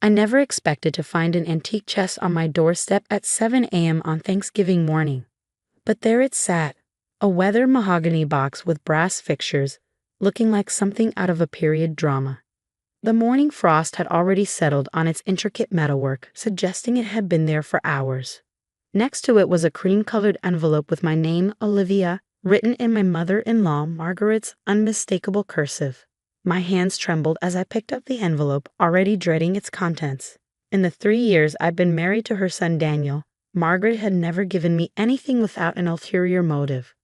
I never expected to find an antique chest on my doorstep at 7 a.m. on Thanksgiving morning. But there it sat, a weathered mahogany box with brass fixtures, looking like something out of a period drama. The morning frost had already settled on its intricate metalwork, suggesting it had been there for hours. Next to it was a cream-colored envelope with my name, Olivia, written in my mother-in-law Margaret's unmistakable cursive. My hands trembled as I picked up the envelope, already dreading its contents. In the 3 years I'd been married to her son Daniel, Margaret had never given me anything without an ulterior motive.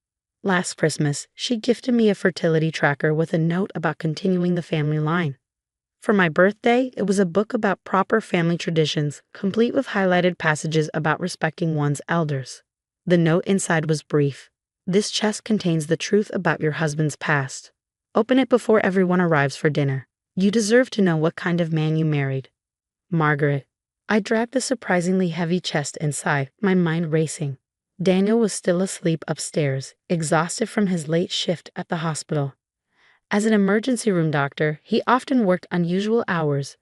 Last Christmas, she gifted me a fertility tracker with a note about continuing the family line. For my birthday, it was a book about proper family traditions, complete with highlighted passages about respecting one's elders. The note inside was brief. This chest contains the truth about your husband's past. Open it before everyone arrives for dinner. You deserve to know what kind of man you married. Margaret. I dragged the surprisingly heavy chest inside, my mind racing. Daniel was still asleep upstairs, exhausted from his late shift at the hospital. As an emergency room doctor, he often worked unusual hours,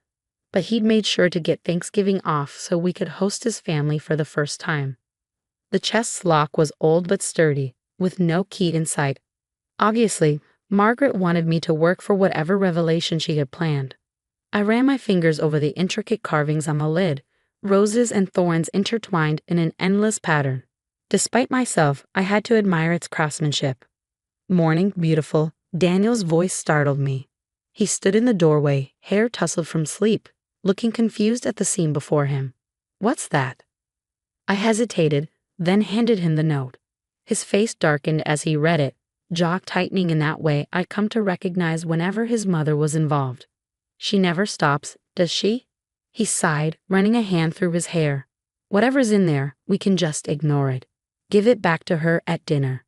but he'd made sure to get Thanksgiving off so we could host his family for the first time. The chest's lock was old but sturdy, with no key in sight. Obviously, Margaret wanted me to work for whatever revelation she had planned. I ran my fingers over the intricate carvings on the lid, roses and thorns intertwined in an endless pattern. Despite myself, I had to admire its craftsmanship. Morning, beautiful. Daniel's voice startled me. He stood in the doorway, hair tousled from sleep, looking confused at the scene before him. What's that? I hesitated, then handed him the note. His face darkened as he read it, jaw tightening in that way I'd come to recognize whenever his mother was involved. She never stops, does she? He sighed, running a hand through his hair. Whatever's in there, we can just ignore it. Give it back to her at dinner.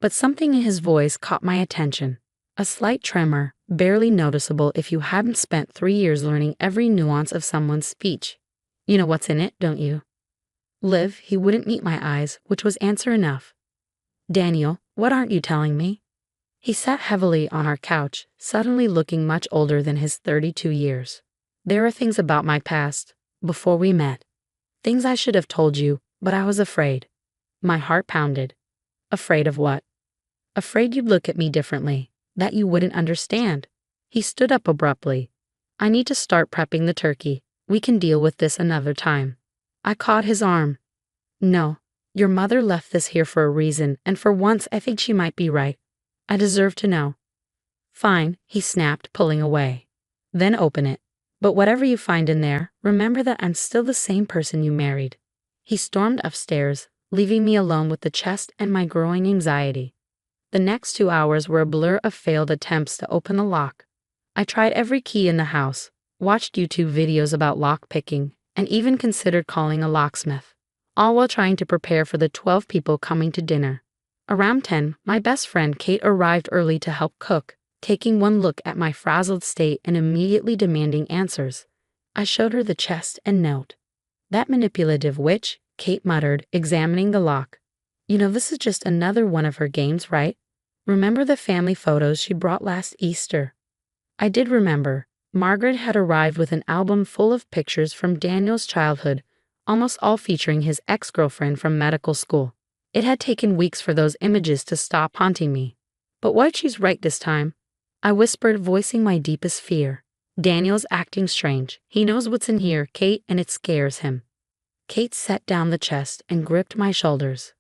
But something in his voice caught my attention. A slight tremor, barely noticeable if you hadn't spent 3 years learning every nuance of someone's speech. You know what's in it, don't you? Liv, he wouldn't meet my eyes, which was answer enough. Daniel, what aren't you telling me? He sat heavily on our couch, suddenly looking much older than his 32 years. There are things about my past, before we met. Things I should have told you, but I was afraid. My heart pounded. Afraid of what? Afraid you'd look at me differently, that you wouldn't understand. He stood up abruptly. I need to start prepping the turkey. We can deal with this another time. I caught his arm. No, your mother left this here for a reason, and for once I think she might be right. I deserve to know. Fine, he snapped, pulling away. Then open it. But whatever you find in there, remember that I'm still the same person you married. He stormed upstairs, leaving me alone with the chest and my growing anxiety. The next 2 hours were a blur of failed attempts to open the lock. I tried every key in the house, watched YouTube videos about lock picking, and even considered calling a locksmith, all while trying to prepare for the 12 people coming to dinner. Around 10, my best friend Kate arrived early to help cook, taking one look at my frazzled state and immediately demanding answers. I showed her the chest and note. That manipulative witch, Kate muttered, examining the lock. You know, this is just another one of her games, right? Remember the family photos she brought last Easter? I did remember. Margaret had arrived with an album full of pictures from Daniel's childhood, almost all featuring his ex-girlfriend from medical school. It had taken weeks for those images to stop haunting me. But what if she's right this time? I whispered, voicing my deepest fear. Daniel's acting strange. He knows what's in here, Kate, and it scares him. Kate set down the chest and gripped my shoulders.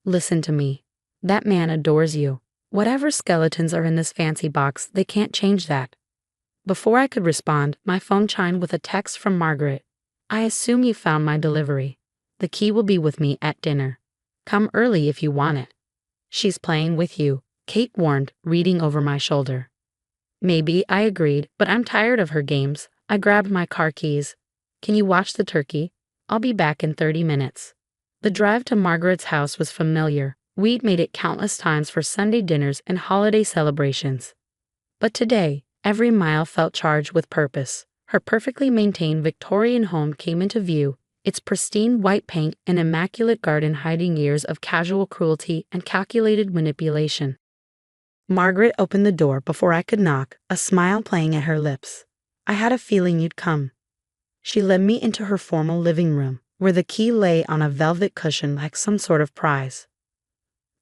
Listen to me. That man adores you. Whatever skeletons are in this fancy box, they can't change that. Before I could respond, my phone chimed with a text from Margaret. I assume you found my delivery. The key will be with me at dinner. Come early if you want it. She's playing with you, Kate warned, reading over my shoulder. Maybe, I agreed, but I'm tired of her games. I grabbed my car keys. Can you watch the turkey? I'll be back in 30 minutes. The drive to Margaret's house was familiar. We'd made it countless times for Sunday dinners and holiday celebrations. But today, every mile felt charged with purpose. Her perfectly maintained Victorian home came into view, its pristine white paint and immaculate garden hiding years of casual cruelty and calculated manipulation. Margaret opened the door before I could knock, a smile playing at her lips. I had a feeling you'd come. She led me into her formal living room, where the key lay on a velvet cushion like some sort of prize.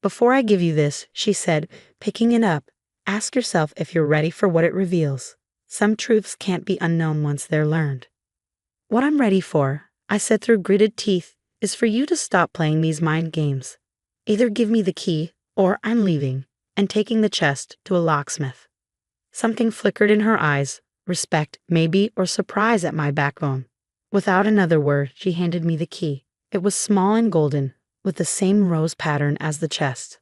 "Before I give you this," she said, picking it up, "ask yourself if you're ready for what it reveals. Some truths can't be unknown once they're learned." "What I'm ready for," I said through gritted teeth, "is for you to stop playing these mind games. Either give me the key, or I'm leaving, and taking the chest to a locksmith." Something flickered in her eyes, respect, maybe, or surprise at my backbone. Without another word, she handed me the key. It was small and golden, with the same rose pattern as the chest.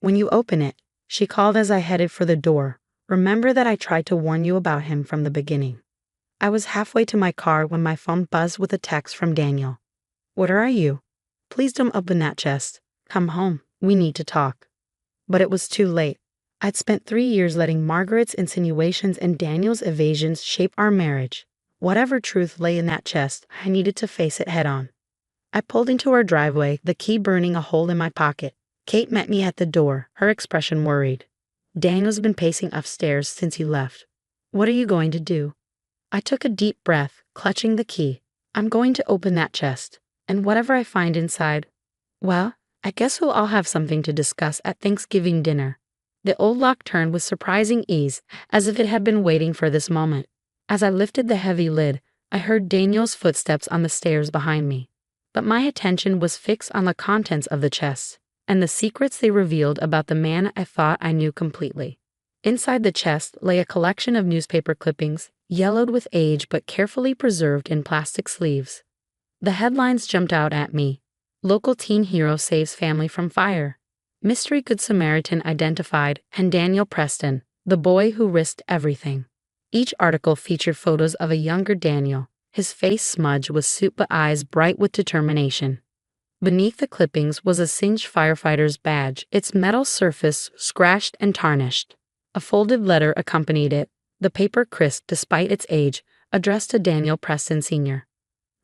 "When you open it," she called as I headed for the door, "remember that I tried to warn you about him from the beginning." I was halfway to my car when my phone buzzed with a text from Daniel. "Where are you? Please don't open that chest. Come home. We need to talk." But it was too late. I'd spent 3 years letting Margaret's insinuations and Daniel's evasions shape our marriage. Whatever truth lay in that chest, I needed to face it head on. I pulled into our driveway, the key burning a hole in my pocket. Kate met me at the door, her expression worried. "Daniel's been pacing upstairs since you left. What are you going to do?" I took a deep breath, clutching the key. "I'm going to open that chest, and whatever I find inside, well, I guess we'll all have something to discuss at Thanksgiving dinner." The old lock turned with surprising ease, as if it had been waiting for this moment. As I lifted the heavy lid, I heard Daniel's footsteps on the stairs behind me. But my attention was fixed on the contents of the chest, and the secrets they revealed about the man I thought I knew completely. Inside the chest lay a collection of newspaper clippings, yellowed with age but carefully preserved in plastic sleeves. The headlines jumped out at me. "Local teen hero saves family from fire." "Mystery Good Samaritan identified," and "Daniel Preston, the boy who risked everything." Each article featured photos of a younger Daniel, his face smudged with soot but eyes bright with determination. Beneath the clippings was a singed firefighter's badge, its metal surface scratched and tarnished. A folded letter accompanied it, the paper crisp despite its age, addressed to Daniel Preston Sr.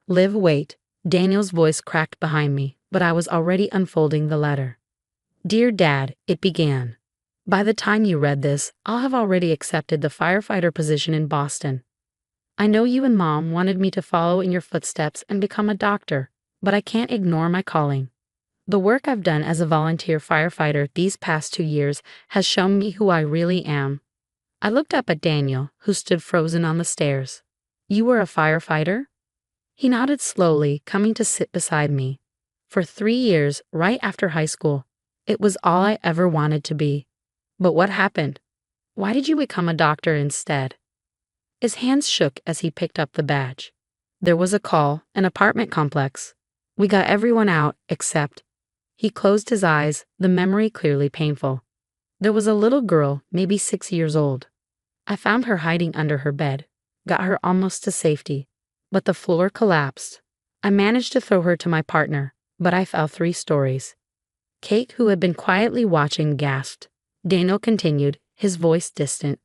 "Live, wait." Daniel's voice cracked behind me, but I was already unfolding the letter. "Dear Dad," it began. "By the time you read this, I'll have already accepted the firefighter position in Boston. I know you and Mom wanted me to follow in your footsteps and become a doctor, but I can't ignore my calling. The work I've done as a volunteer firefighter these past 2 years has shown me who I really am." I looked up at Daniel, who stood frozen on the stairs. "You were a firefighter?" He nodded slowly, coming to sit beside me. "For 3 years, right after high school. It was all I ever wanted to be." "But what happened? Why did you become a doctor instead?" His hands shook as he picked up the badge. "There was a call, an apartment complex. We got everyone out, except—" He closed his eyes, the memory clearly painful. "There was a little girl, maybe 6 years old. I found her hiding under her bed, got her almost to safety, but the floor collapsed. I managed to throw her to my partner, but I fell 3 stories." Kate, who had been quietly watching, gasped. Daniel continued, his voice distant.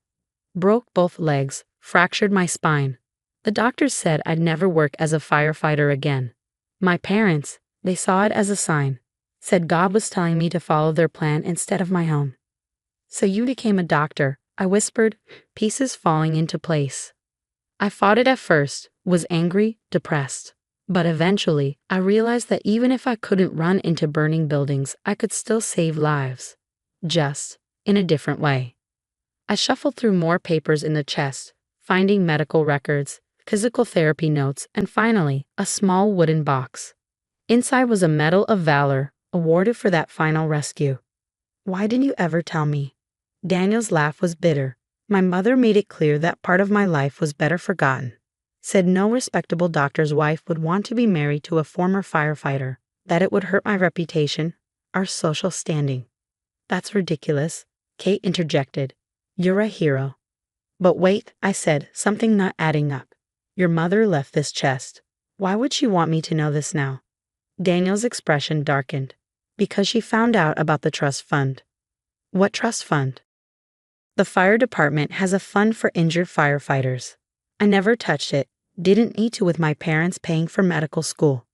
"Broke both legs, fractured my spine. The doctors said I'd never work as a firefighter again. My parents, they saw it as a sign, said God was telling me to follow their plan instead of my own." "So you became a doctor," I whispered, pieces falling into place. "I fought it at first, was angry, depressed. But eventually, I realized that even if I couldn't run into burning buildings, I could still save lives. Just in a different way." I shuffled through more papers in the chest, finding medical records, physical therapy notes, and finally, a small wooden box. Inside was a Medal of Valor, awarded for that final rescue. "Why didn't you ever tell me?" Daniel's laugh was bitter. "My mother made it clear that part of my life was better forgotten. Said no respectable doctor's wife would want to be married to a former firefighter, that it would hurt my reputation, our social standing." "That's ridiculous," Kate interjected. "You're a hero." "But wait," I said, something not adding up. "Your mother left this chest. Why would she want me to know this now?" Daniel's expression darkened. "Because she found out about the trust fund." "What trust fund?" "The fire department has a fund for injured firefighters. I never touched it, didn't need to with my parents paying for medical school.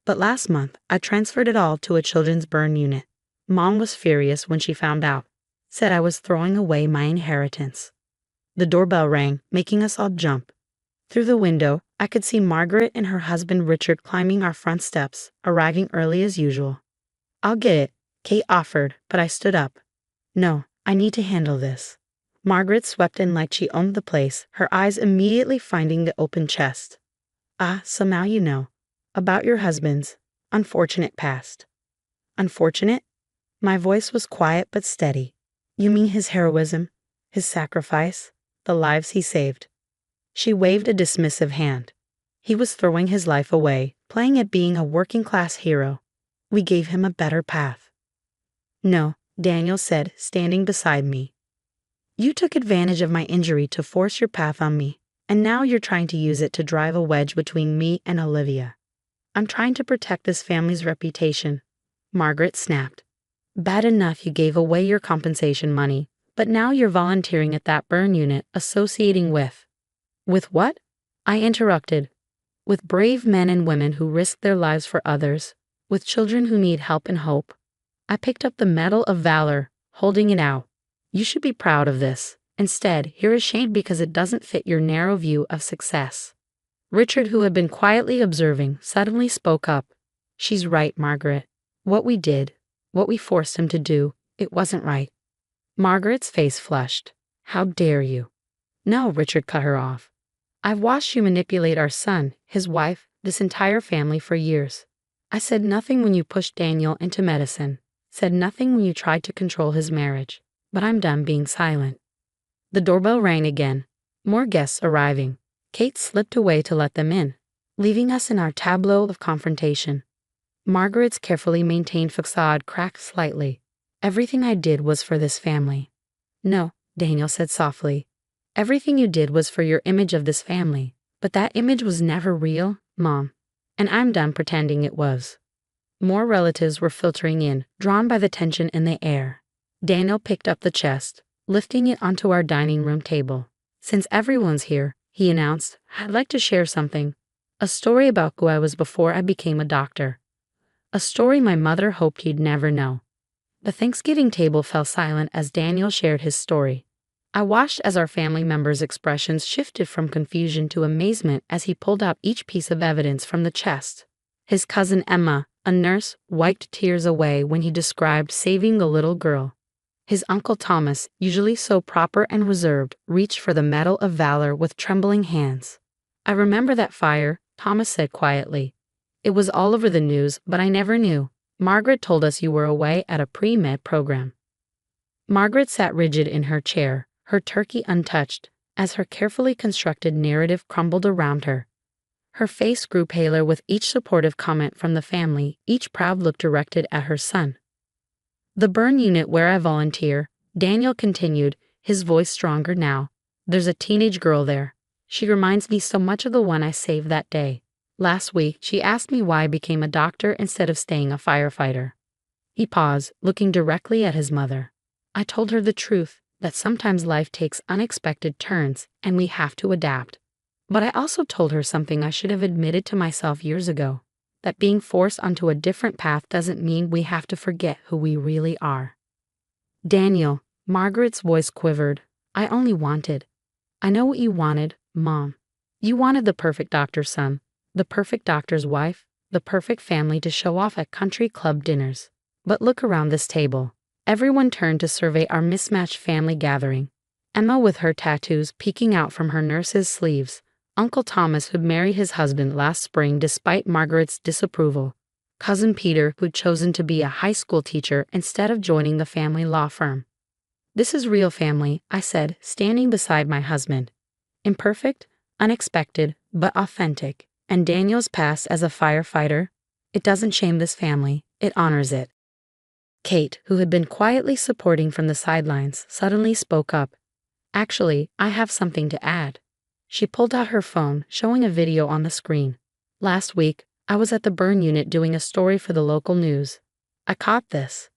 But last month, I transferred it all to a children's burn unit. Mom was furious when she found out, said I was throwing away my inheritance." The doorbell rang, making us all jump. Through the window, I could see Margaret and her husband Richard climbing our front steps, arriving early as usual. "I'll get it," Kate offered, but I stood up. "No, I need to handle this." Margaret swept in like she owned the place, her eyes immediately finding the open chest. "Ah, so now you know. About your husband's unfortunate past." "Unfortunate?" My voice was quiet but steady. "You mean his heroism, his sacrifice, the lives he saved?" She waved a dismissive hand. "He was throwing his life away, playing at being a working-class hero. We gave him a better path." "No," Daniel said, standing beside me. "You took advantage of my injury to force your path on me, and now you're trying to use it to drive a wedge between me and Olivia." "I'm trying to protect this family's reputation," Margaret snapped. "Bad enough you gave away your compensation money, but now you're volunteering at that burn unit, associating with—" "With what?" I interrupted. "With brave men and women who risk their lives for others, with children who need help and hope." I picked up the Medal of Valor, holding it out. "You should be proud of this. Instead, you're ashamed because it doesn't fit your narrow view of success." Richard, who had been quietly observing, suddenly spoke up. "She's right, Margaret. What we did, what we forced him to do, it wasn't right." Margaret's face flushed. "How dare you?" "No," Richard cut her off. "I've watched you manipulate our son, his wife, this entire family for years. I said nothing when you pushed Daniel into medicine, said nothing when you tried to control his marriage, but I'm done being silent." The doorbell rang again. More guests arriving. Kate slipped away to let them in, leaving us in our tableau of confrontation. Margaret's carefully maintained facade cracked slightly. "Everything I did was for this family." "No," Daniel said softly. "Everything you did was for your image of this family, but that image was never real, Mom, and I'm done pretending it was." More relatives were filtering in, drawn by the tension in the air. Daniel picked up the chest, lifting it onto our dining room table. "Since everyone's here," he announced, "I'd like to share something. A story about who I was before I became a doctor. A story my mother hoped you'd never know." The Thanksgiving table fell silent as Daniel shared his story. I watched as our family members' expressions shifted from confusion to amazement as he pulled out each piece of evidence from the chest. His cousin Emma, a nurse, wiped tears away when he described saving the little girl. His uncle Thomas, usually so proper and reserved, reached for the Medal of Valor with trembling hands. "I remember that fire," Thomas said quietly. "It was all over the news, but I never knew. Margaret told us you were away at a pre-med program." Margaret sat rigid in her chair, her turkey untouched, as her carefully constructed narrative crumbled around her. Her face grew paler with each supportive comment from the family, each proud look directed at her son. "The burn unit where I volunteer," Daniel continued, his voice stronger now. "There's a teenage girl there. She reminds me so much of the one I saved that day. Last week, she asked me why I became a doctor instead of staying a firefighter." He paused, looking directly at his mother. "I told her the truth, that sometimes life takes unexpected turns and we have to adapt. But I also told her something I should have admitted to myself years ago, that being forced onto a different path doesn't mean we have to forget who we really are." "Daniel," Margaret's voice quivered, "I only wanted. I know what you wanted, Mom. You wanted the perfect doctor's son, the perfect doctor's wife, the perfect family to show off at country club dinners. But look around this table." Everyone turned to survey our mismatched family gathering. Emma with her tattoos peeking out from her nurse's sleeves. Uncle Thomas who'd married his husband last spring despite Margaret's disapproval. Cousin Peter who'd chosen to be a high school teacher instead of joining the family law firm. "This is real family," I said, standing beside my husband. "Imperfect, unexpected, but authentic. And Daniel's past as a firefighter, it doesn't shame this family, it honors it." Kate, who had been quietly supporting from the sidelines, suddenly spoke up. "Actually, I have something to add." She pulled out her phone, showing a video on the screen. "Last week, I was at the burn unit doing a story for the local news. I caught this."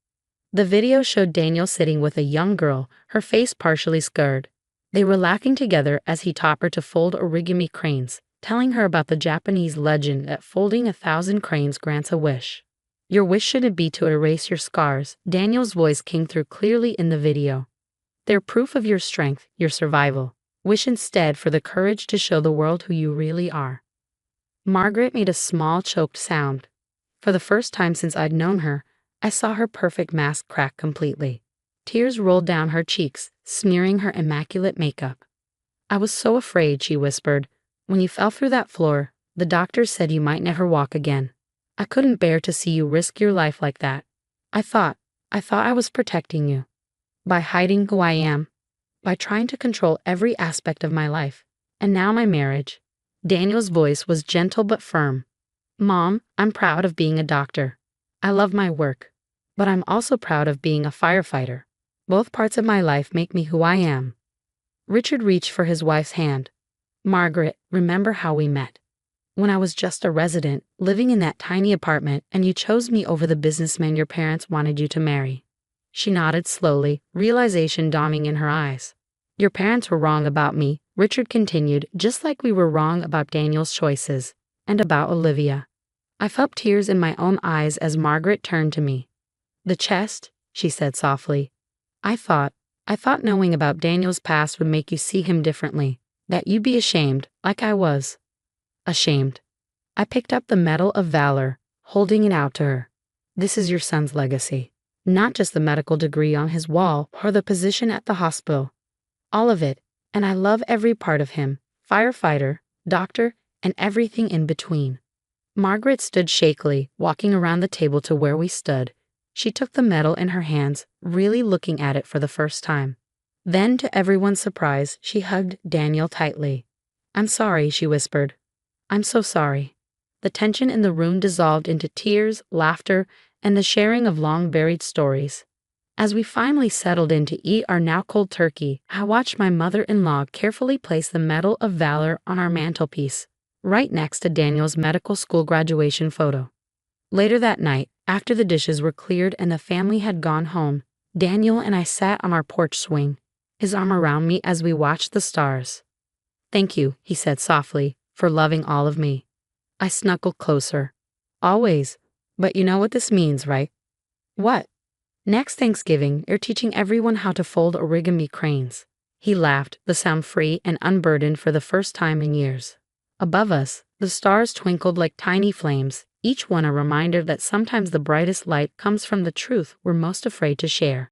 The video showed Daniel sitting with a young girl, her face partially scarred. They were laughing together as he taught her to fold origami cranes, telling her about the Japanese legend that folding 1,000 cranes grants a wish. "Your wish shouldn't be to erase your scars," Daniel's voice came through clearly in the video. "They're proof of your strength, your survival. Wish instead for the courage to show the world who you really are." Margaret made a small choked sound. For the first time since I'd known her, I saw her perfect mask crack completely. Tears rolled down her cheeks, smearing her immaculate makeup. I was so afraid, she whispered. When you fell through that floor, the doctor said you might never walk again. I couldn't bear to see you risk your life like that. I thought I was protecting you. By hiding who I am. By trying to control every aspect of my life. And now my marriage. Daniel's voice was gentle but firm. Mom, I'm proud of being a doctor. I love my work. But I'm also proud of being a firefighter. Both parts of my life make me who I am. Richard reached for his wife's hand. Margaret, remember how we met? When I was just a resident, living in that tiny apartment, and you chose me over the businessman your parents wanted you to marry. She nodded slowly, realization dawning in her eyes. Your parents were wrong about me, Richard continued, just like we were wrong about Daniel's choices, and about Olivia. I felt tears in my own eyes as Margaret turned to me. The chest, she said softly. I thought knowing about Daniel's past would make you see him differently, that you'd be ashamed, like I was. Ashamed. I picked up the Medal of Valor, holding it out to her. This is your son's legacy. Not just the medical degree on his wall or the position at the hospital. All of it, and I love every part of him, firefighter, doctor, and everything in between. Margaret stood shakily, walking around the table to where we stood. She took the medal in her hands, really looking at it for the first time. Then, to everyone's surprise, she hugged Daniel tightly. I'm sorry, she whispered. I'm so sorry. The tension in the room dissolved into tears, laughter, and the sharing of long-buried stories. As we finally settled in to eat our now cold turkey, I watched my mother-in-law carefully place the Medal of Valor on our mantelpiece, right next to Daniel's medical school graduation photo. Later that night, after the dishes were cleared and the family had gone home, Daniel and I sat on our porch swing, his arm around me as we watched the stars. Thank you, he said softly, for loving all of me. I snuggled closer. Always. But you know what this means, right? What? Next Thanksgiving, you're teaching everyone how to fold origami cranes. He laughed, the sound free and unburdened for the first time in years. Above us, the stars twinkled like tiny flames, each one a reminder that sometimes the brightest light comes from the truth we're most afraid to share.